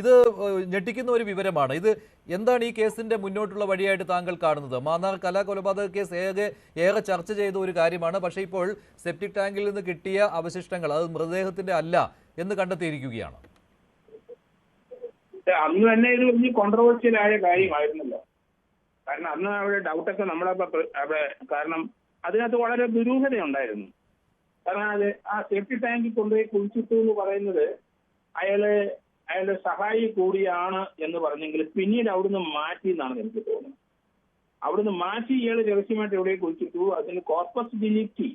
ഇത് ഞെട്ടിക്കുന്ന ഒരു വിവരമാണ്. ഇത് എന്താണ് ഈ കേസിന്റെ മുന്നോട്ടുള്ള വഴിയായിട്ട് താങ്കൾ കാണുന്നത്? മാന്നാർ കൊലപാതക കേസ് ഏറെ ചർച്ച ചെയ്ത ഒരു കാര്യമാണ്. പക്ഷേ ഇപ്പോൾ സെപ്റ്റിക് ടാങ്കിൽ നിന്ന് കിട്ടിയ അവശിഷ്ടങ്ങൾ അത് മൃതദേഹത്തിന്റെ അല്ല എന്ന് കണ്ടെത്തിയിരിക്കുകയാണ്. അന്ന് തന്നെ ഇത് വലിയ കോൺട്രവേഴ്സ്യൽ ആയ കാര്യമായിരുന്നല്ലോ. കാരണം അന്ന് അവിടെ ഡൗട്ടൊക്കെ അവിടെ കാരണം അതിനകത്ത് വളരെ ദുരൂഹതയുണ്ടായിരുന്നു. കാരണം അത് ആ സെപ്റ്റിക് ടാങ്കിൽ കൊണ്ടുപോയി കുഴിച്ചിട്ടു എന്ന് പറയുന്നത് അയാളുടെ സഹായി കൂടിയാണ് എന്ന് പറഞ്ഞെങ്കിൽ പിന്നീട് അവിടുന്ന് മാറ്റി എന്നാണ് എനിക്ക് തോന്നുന്നത്. അവിടുന്ന് മാറ്റി ഇയാൾ രഹസ്യമായിട്ട് എവിടെ കുഴിച്ചിട്ടു. അതിന് കോർപ്പസ് ഡിലിറ്റി,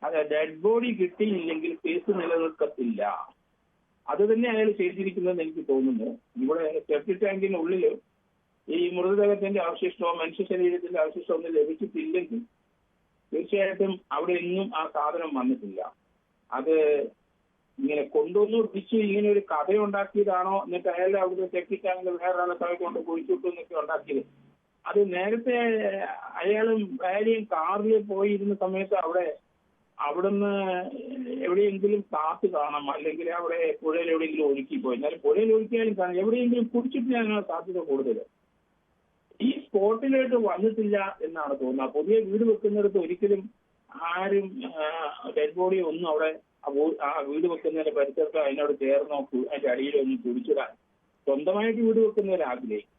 അത് ഡെഡ് ബോഡി കിട്ടിയില്ലെങ്കിൽ കേസ് നിലനിൽക്കത്തില്ല. അത് തന്നെ അയാൾ ചെയ്തിരിക്കുന്നതെന്ന് എനിക്ക് തോന്നുന്നു. ഇവിടെ സെപ്റ്റിക് ടാങ്കിനുള്ളിൽ ഈ മൃതദേഹത്തിന്റെ അവശിഷ്ടമോ മനുഷ്യ ശരീരത്തിന്റെ അവശിഷ്ടമോ ഒന്നും ലഭിച്ചിട്ടില്ലെങ്കിൽ തീർച്ചയായിട്ടും അവിടെ എങ്ങും ആ സാധനം വന്നിട്ടില്ല. അത് ഇങ്ങനെ കൊണ്ടുവന്ന് ഒടിച്ച് ഇങ്ങനെ ഒരു കഥയുണ്ടാക്കിയതാണോ, എന്നിട്ട് അയാൾ അവിടുത്തെ സെപ്റ്റിക് ടാങ്കിൽ വേറൊരാളെ കൊണ്ട് കുഴിച്ചിട്ടു എന്നൊക്കെ ഉണ്ടാക്കിയത്. അത് നേരത്തെ അയാളും ഭാര്യയും കാറിൽ പോയിരുന്ന സമയത്ത് അവിടുന്ന് എവിടെയെങ്കിലും കാത്ത് കാണാം, അല്ലെങ്കിൽ അവിടെ പുഴയിൽ എവിടെയെങ്കിലും ഒഴുക്കിപ്പോയി. എന്നാലും പുഴയിൽ ഒഴുക്കിയാലും കാണാം, എവിടെയെങ്കിലും കുടിച്ചിട്ടില്ല സാധ്യത കൂടുതൽ. ഈ സ്പോട്ടിലോട്ട് വന്നിട്ടില്ല എന്നാണ് തോന്നുന്നത്. പുതിയ വീട് വെക്കുന്നിടത്ത് ഒരിക്കലും ആരും ഡെഡ് ബോഡി ഒന്നും അവിടെ ആ വീട് വെക്കുന്നതിന്റെ പരിസരത്തോ അതിനോട് ചേർന്നോ അതിന്റെ അടിയിലോ ഒന്നും കുടിച്ചിടാൻ സ്വന്തമായിട്ട് വീട് വെക്കുന്നവരാഗ്രഹിക്കും.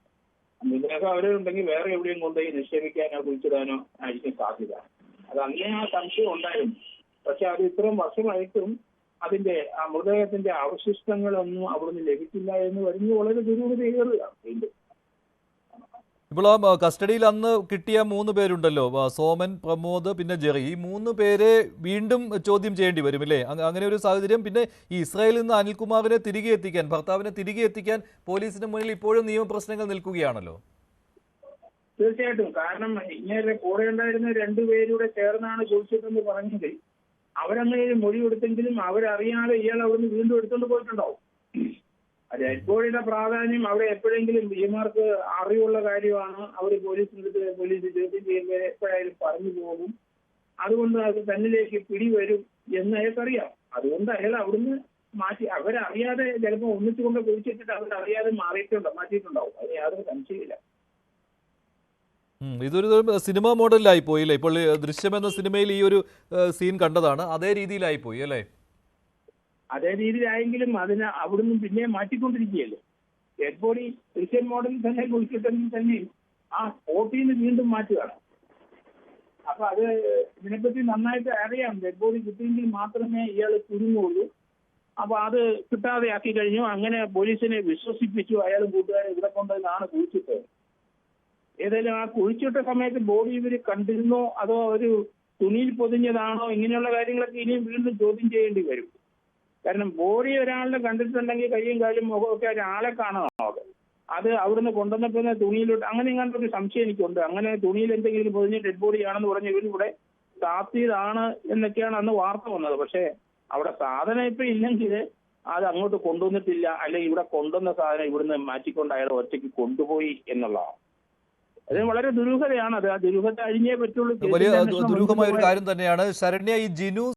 ഇതിനൊക്കെ അവരുണ്ടെങ്കിൽ വേറെ എവിടെയും കൊണ്ടുപോയി നിക്ഷേപിക്കാനോ കുഴിച്ചിടാനോ ആയിരിക്കും സാധ്യത. അത് അങ്ങനെ ആ സംശയം ഉണ്ടായിരുന്നു. പക്ഷെ അത് ഇത്രയും വർഷമായിട്ടും അതിന്റെ ആ മൃതദേഹത്തിന്റെ അവശിഷ്ടങ്ങളൊന്നും അവിടുന്ന് ലഭിച്ചില്ല എന്ന് വരുന്നത് വളരെ ദുരൂഹതയേറുകയാണ് വീണ്ടും. ഇപ്പോൾ ആ കസ്റ്റഡിയിൽ അന്ന് കിട്ടിയ 3 പേരുണ്ടല്ലോ, സോമൻ, പ്രമോദ്, പിന്നെ ജെറി, ഈ 3 പേരെ വീണ്ടും ചോദ്യം ചെയ്യേണ്ടി വരും അല്ലേ? അങ്ങനെ ഒരു സാഹചര്യം. പിന്നെ ഈ ഇസ്രായേലിൽ നിന്ന് അനിൽകുമാറിനെ തിരികെ എത്തിക്കാൻ, ഭർത്താവിനെ തിരികെ എത്തിക്കാൻ പോലീസിന് മുന്നിൽ ഇപ്പോഴും നിയമപ്രശ്നങ്ങൾ നിൽക്കുകയാണല്ലോ. തീർച്ചയായിട്ടും. കാരണം ഇങ്ങനെ കൂടെ ഉണ്ടായിരുന്ന 2 പേരൂടെ ചേർന്നാണ് ചോദിച്ചതെന്ന് പറഞ്ഞത്. അവരങ്ങനെ മൊഴി കൊടുത്തെങ്കിലും അവരറിയാതെ ഇയാൾ അവിടുന്ന് വീണ്ടും എടുത്തുകൊണ്ട് പോയിട്ടുണ്ടാവും. ഡെഡ് ബോഡിയുടെ പ്രാധാന്യം അവിടെ എപ്പോഴെങ്കിലും ഇമാർക്ക് അറിവുള്ള കാര്യമാണ്. അവർ പോലീസ് ചോദ്യം ചെയ്യുമ്പോൾ എപ്പോഴായാലും പറഞ്ഞു പോകും. അതുകൊണ്ട് അത് തന്നിലേക്ക് പിടിവരും എന്ന് അയാൾക്കറിയാം. അതുകൊണ്ട് അയാൾ അവിടുന്ന് മാറ്റി, അവരറിയാതെ ചിലപ്പോൾ ഒന്നിച്ചുകൊണ്ട് കുഴിച്ചിട്ടിട്ട് അവരറിയാതെ മാറ്റിയിട്ടുണ്ടാവും. അത് യാതൊരു സംശയമില്ല. ഇതൊരു സിനിമ മോഡലിലായി പോയില്ലേ? ഇപ്പോൾ ദൃശ്യം എന്ന സിനിമയിൽ ഈ ഒരു സീൻ കണ്ടതാണ്, അതേ രീതിയിലായി പോയി അല്ലേ? അതേ രീതിയിലായെങ്കിലും അതിനെ അവിടുന്ന് പിന്നെ മാറ്റിക്കൊണ്ടിരിക്കുകയല്ലേ. ഡെഡ് ബോഡി ദൃശ്യം മോഡലിൽ തന്നെ കുഴിച്ചിട്ടെങ്കിൽ തന്നെ ആ സ്പോട്ടിൽ നിന്ന് വീണ്ടും മാറ്റുകയാണ്. അപ്പൊ അത് ഇതിനെപ്പറ്റി നന്നായിട്ട് അറിയാം. ഡെഡ് ബോഡി കിട്ടിയെങ്കിൽ മാത്രമേ ഇയാൾ കുരുങ്ങുള്ളൂ. അപ്പൊ അത് കിട്ടാതെ ആക്കി കഴിഞ്ഞു. അങ്ങനെ പോലീസിനെ വിശ്വസിപ്പിച്ചു. അയാളും കൂട്ടുകാരെ ഇവിടെ കൊണ്ടതിനാണ് കുഴിച്ചിട്ടത്. ഏതായാലും ആ കുഴിച്ചിട്ട സമയത്ത് ബോഡി ഇവർ കണ്ടിരുന്നോ അതോ ഒരു തുണിയിൽ പൊതിഞ്ഞതാണോ, ഇങ്ങനെയുള്ള കാര്യങ്ങളൊക്കെ ഇനിയും വീണ്ടും ചോദ്യം ചെയ്യേണ്ടി വരും. കാരണം ബോഡി ഒരാളിനെ കണ്ടിട്ടുണ്ടെങ്കിൽ കയ്യും കാലും മുഖമൊക്കെ ഒരാളെ കാണണം. അത് അവിടുന്ന് കൊണ്ടുവന്നപ്പോൾ തുണിയിലോട്ട് അങ്ങനെ ഇങ്ങനത്തെ ഒരു സംശയം എനിക്കുണ്ട്. അങ്ങനെ തുണിയിൽ എന്തെങ്കിലും പൊതിഞ്ഞ് ഡെഡ് ബോഡിയാണെന്ന് പറഞ്ഞ് ഇവരിവിടെ താത്തിയതാണ് എന്നൊക്കെയാണ് അന്ന് വാർത്ത വന്നത്. പക്ഷേ അവിടെ സാധനം ഇപ്പൊ ഇല്ലെങ്കിൽ അത് അങ്ങോട്ട് കൊണ്ടുവന്നിട്ടില്ല, അല്ലെങ്കിൽ ഇവിടെ കൊണ്ടുവന്ന സാധനം ഇവിടുന്ന് മാറ്റിക്കൊണ്ട് അയാൾ ഒറ്റയ്ക്ക് കൊണ്ടുപോയി എന്നുള്ളതാണ്. അത് വളരെ ദുരൂഹതയാണ്. അത് ആ ദുരൂഹത അഴിഞ്ഞേ പറ്റുള്ളൂ. വലിയ ദുരൂഹമായ ഒരു കാര്യം തന്നെയാണ് ശരണ്യ. ഈ ജിനു